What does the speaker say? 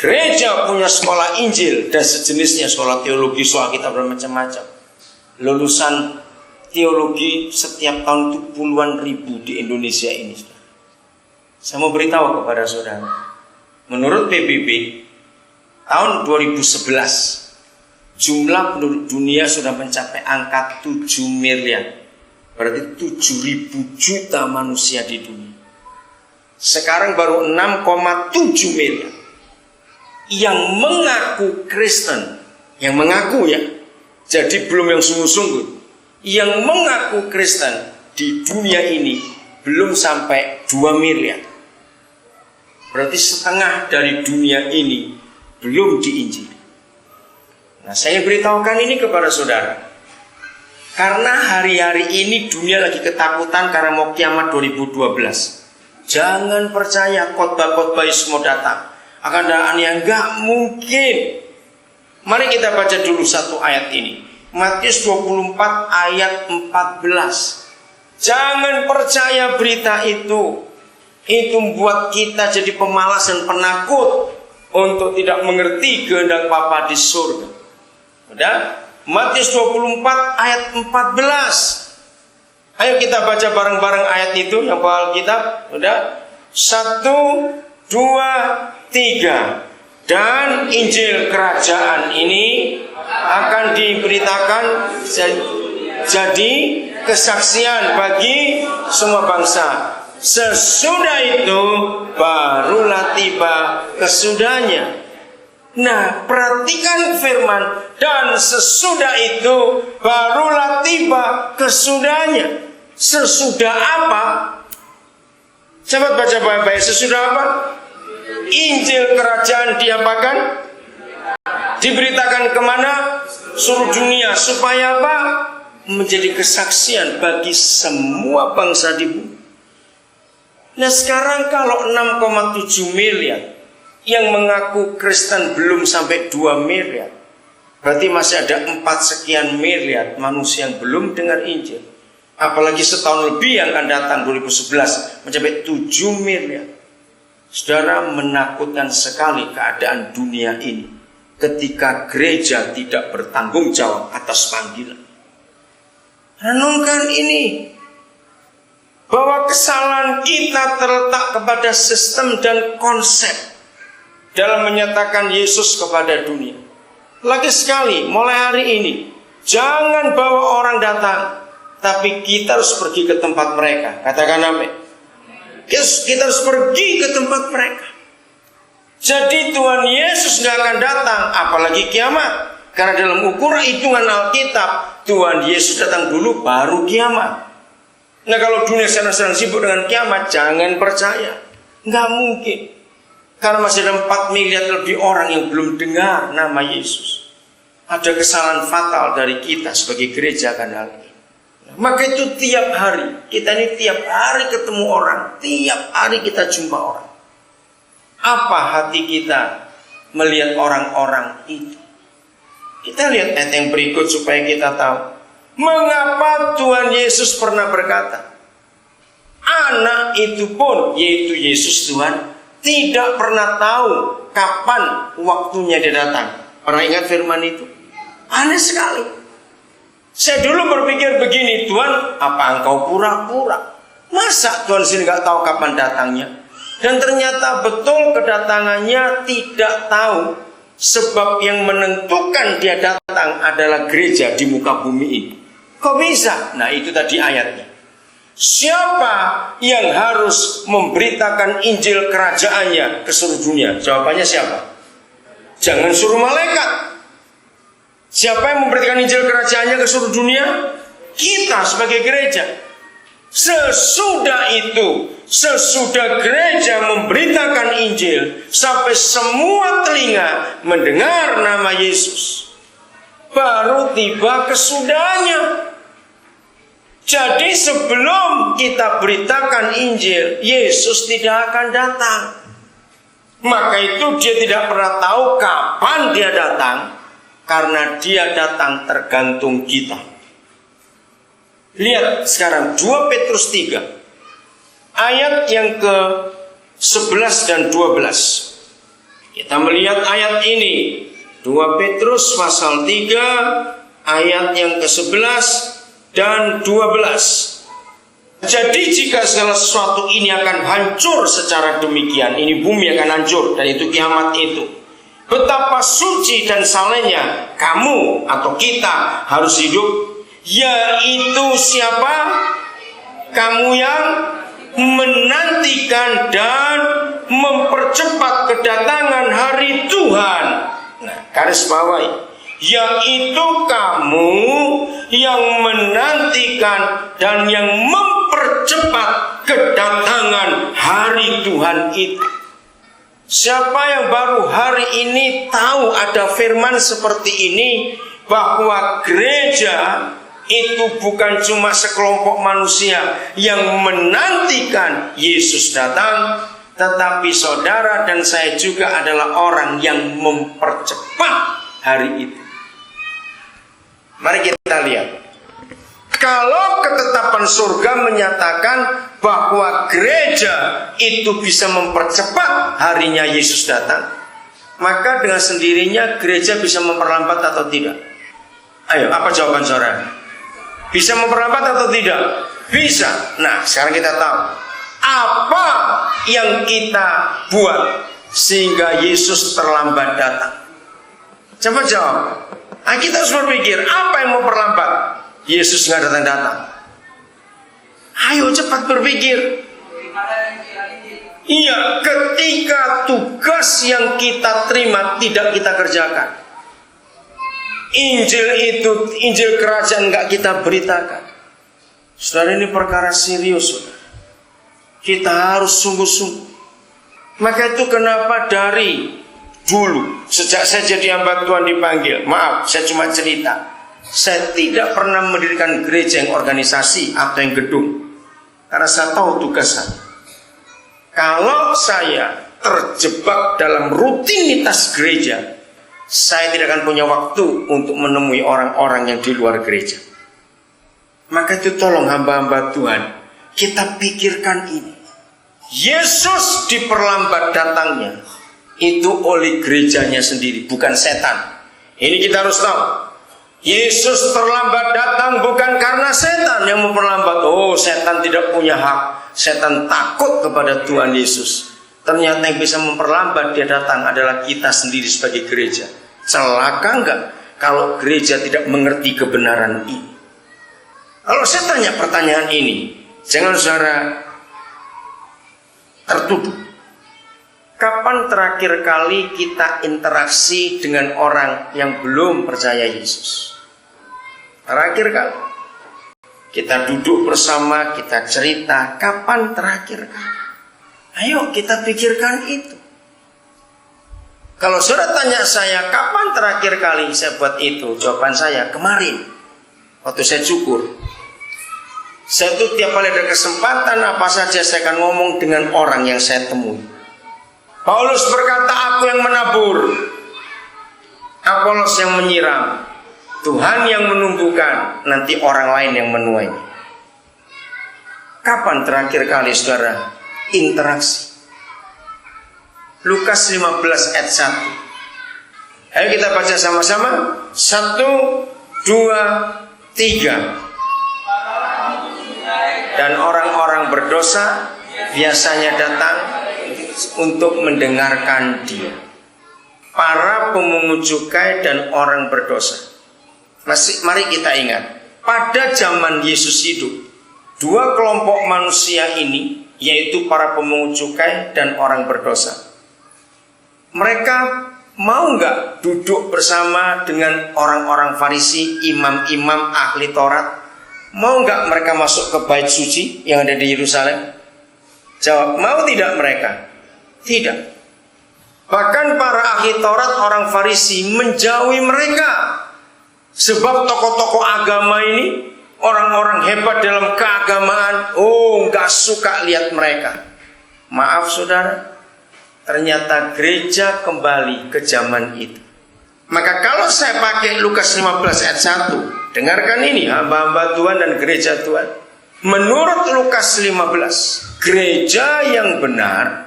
Gereja punya sekolah Injil dan sejenisnya, sekolah teologi, soal kitab bermacam-macam. Lulusan teologi setiap tahun itu puluhan ribu di Indonesia ini. Saya mau beritahu kepada saudara, menurut PBB tahun 2011 jumlah penduduk dunia sudah mencapai angka 7 miliar. Berarti 7.000 juta manusia di dunia. Sekarang baru 6,7 miliar yang mengaku Kristen, yang mengaku ya, jadi belum yang sungguh-sungguh. Yang mengaku Kristen di dunia ini belum sampai 2 miliar. Berarti setengah dari dunia ini belum diinjili. Nah, saya beritahukan ini kepada saudara, karena hari-hari ini dunia lagi ketakutan karena mau kiamat 2012. Jangan percaya khotbah-khotbah semua datang akan datang yang enggak mungkin. Mari kita baca dulu satu ayat ini, Matius 24 ayat 14. Jangan percaya berita itu. Itu membuat kita jadi pemalas dan penakut untuk tidak mengerti kehendak Bapa di surga. Udah? Matius 24 ayat 14. Ayo kita baca bareng-bareng ayat itu yang bawa Alkitab. Udah? 1, 2, 3. Dan Injil kerajaan ini akan diberitakan jadi kesaksian bagi semua bangsa. Sesudah itu barulah tiba kesudahnya. Nah, perhatikan firman, dan sesudah itu barulah tiba kesudahnya. Sesudah apa? Coba baca baik-baik. Sesudah apa? Injil kerajaan diapakan? Diberitakan kemana? Seluruh dunia. Supaya apa? Menjadi kesaksian bagi semua bangsa di bumi. Nah, sekarang kalau 6,7 miliar yang mengaku Kristen belum sampai 2 miliar, berarti masih ada 4 sekian miliar manusia yang belum dengar Injil. Apalagi setahun lebih yang akan datang 2011 mencapai 7 miliar. Saudara, menakutkan sekali keadaan dunia ini ketika gereja tidak bertanggung jawab atas panggilan. Renungkan ini, bahwa kesalahan kita terletak kepada sistem dan konsep dalam menyatakan Yesus kepada dunia. Lagi sekali, mulai hari ini, jangan bawa orang datang, tapi kita harus pergi ke tempat mereka. Katakan amin. Kita harus pergi ke tempat mereka. Jadi Tuhan Yesus gak akan datang apalagi kiamat. Karena dalam ukuran hitungan Alkitab, Tuhan Yesus datang dulu baru kiamat. Nah, kalau dunia sedang sibuk dengan kiamat, jangan percaya. Gak mungkin. Karena masih ada 4 miliar lebih orang yang belum dengar nama Yesus. Ada kesalahan fatal dari kita sebagai gereja kan hal ini. Maka itu tiap hari, kita ini tiap hari ketemu orang, tiap hari kita jumpa orang. Apa hati kita melihat orang-orang itu? Kita lihat ayat yang berikut supaya kita tahu mengapa Tuhan Yesus pernah berkata, anak itu pun, yaitu Yesus Tuhan, tidak pernah tahu kapan waktunya dia datang. Pernah ingat firman itu? Aneh sekali. Saya dulu berpikir begini, Tuhan, apa engkau pura-pura? Masa Tuhan sendiri gak tahu kapan datangnya? Dan ternyata betul kedatangannya tidak tahu. Sebab yang menentukan dia datang adalah gereja di muka bumi ini. Kok bisa? Nah, itu tadi ayatnya. Siapa yang harus memberitakan Injil kerajaannya ke seluruh dunia? Jawabannya siapa? Jangan suruh malaikat. Siapa yang memberitakan Injil kerajaannya ke seluruh dunia? Kita sebagai gereja. Sesudah itu, sesudah gereja memberitakan Injil sampai semua telinga mendengar nama Yesus, baru tiba kesudahnya. Jadi sebelum kita beritakan Injil, Yesus tidak akan datang. Maka itu dia tidak pernah tahu kapan dia datang, karena dia datang tergantung kita. Lihat sekarang 2 Petrus 3 ayat yang ke 11 dan 12. Kita melihat ayat ini, 2 Petrus pasal 3 ayat yang ke-11 dan 12. Jadi jika segala sesuatu ini akan hancur secara demikian, ini bumi akan hancur dan itu kiamat itu, betapa suci dan salehnya kamu atau kita harus hidup, yaitu siapa? Kamu yang menantikan dan mempercepat kedatangan hari Tuhan. Nah, garis bawahi, yaitu kamu yang menantikan dan yang mempercepat kedatangan hari Tuhan itu. Siapa yang baru hari ini tahu ada firman seperti ini, bahwa gereja itu bukan cuma sekelompok manusia yang menantikan Yesus datang, tetapi saudara dan saya juga adalah orang yang mempercepat hari itu. Mari kita lihat. Kalau ketetapan surga menyatakan bahwa gereja itu bisa mempercepat harinya Yesus datang, maka dengan sendirinya gereja bisa memperlambat atau tidak? Ayo, apa jawaban saudara? Bisa memperlambat atau tidak? Bisa. Nah, sekarang kita tahu apa yang kita buat sehingga Yesus terlambat datang. Coba jawab. Nah, kita harus berpikir, apa yang memperlambat Yesus nggak datang-datang? Ayo cepat berpikir. Iya, ketika tugas yang kita terima tidak kita kerjakan, Injil kerajaan nggak kita beritakan. Saudara, ini perkara serius, saudara. Kita harus sungguh-sungguh. Maka itu kenapa dari dulu, sejak saya jadi hamba Tuhan dipanggil, maaf, saya cuma cerita, saya tidak pernah mendirikan gereja yang organisasi atau yang gedung, karena saya tahu tugas saya. Kalau saya terjebak dalam rutinitas gereja, saya tidak akan punya waktu untuk menemui orang-orang yang di luar gereja. Maka itu tolong hamba-hamba Tuhan, kita pikirkan ini. Yesus diperlambat datangnya itu oleh gerejanya sendiri, bukan setan. Ini kita harus tahu. Yesus terlambat datang bukan karena setan yang memperlambat. Oh, setan tidak punya hak. Setan takut kepada Tuhan Yesus. Ternyata yang bisa memperlambat dia datang adalah kita sendiri sebagai gereja. Celaka enggak kalau gereja tidak mengerti kebenaran ini? Kalau saya tanya pertanyaan ini, jangan saudara tertuduh. Kapan terakhir kali kita interaksi dengan orang yang belum percaya Yesus? Terakhir kali kita duduk bersama, kita cerita, kapan terakhir kali? Ayo kita pikirkan itu. Kalau saudara tanya saya, kapan terakhir kali saya buat itu? Jawaban saya, kemarin, waktu saya cukur. Saya tuh tiap kali ada kesempatan apa saja saya akan ngomong dengan orang yang saya temui. Paulus berkata, aku yang menabur, Apolos yang menyiram, Tuhan yang menumbuhkan, nanti orang lain yang menuainya. Kapan terakhir kali saudara interaksi? Lukas 15 ayat 1. Ayo kita baca sama-sama. 1, 2, 3. Dan orang-orang berdosa biasanya datang untuk mendengarkan dia. Para pemungut cukai dan orang berdosa. Mari kita ingat, pada zaman Yesus hidup, dua kelompok manusia ini, yaitu para pemungut cukai dan orang berdosa. Mereka mau nggak duduk bersama dengan orang-orang Farisi, imam-imam ahli Taurat? Mau nggak mereka masuk ke bait suci yang ada di Yerusalem? Jawab, mau tidak mereka? Tidak. Bahkan para ahli Taurat, orang Farisi menjauhi mereka. Sebab tokoh-tokoh agama ini, orang-orang hebat dalam keagamaan, nggak suka lihat mereka. Maaf saudara, ternyata gereja kembali ke zaman itu. Maka kalau saya pakai Lukas 15 ayat 1, dengarkan ini hamba-hamba Tuhan dan gereja Tuhan. Menurut Lukas 15, gereja yang benar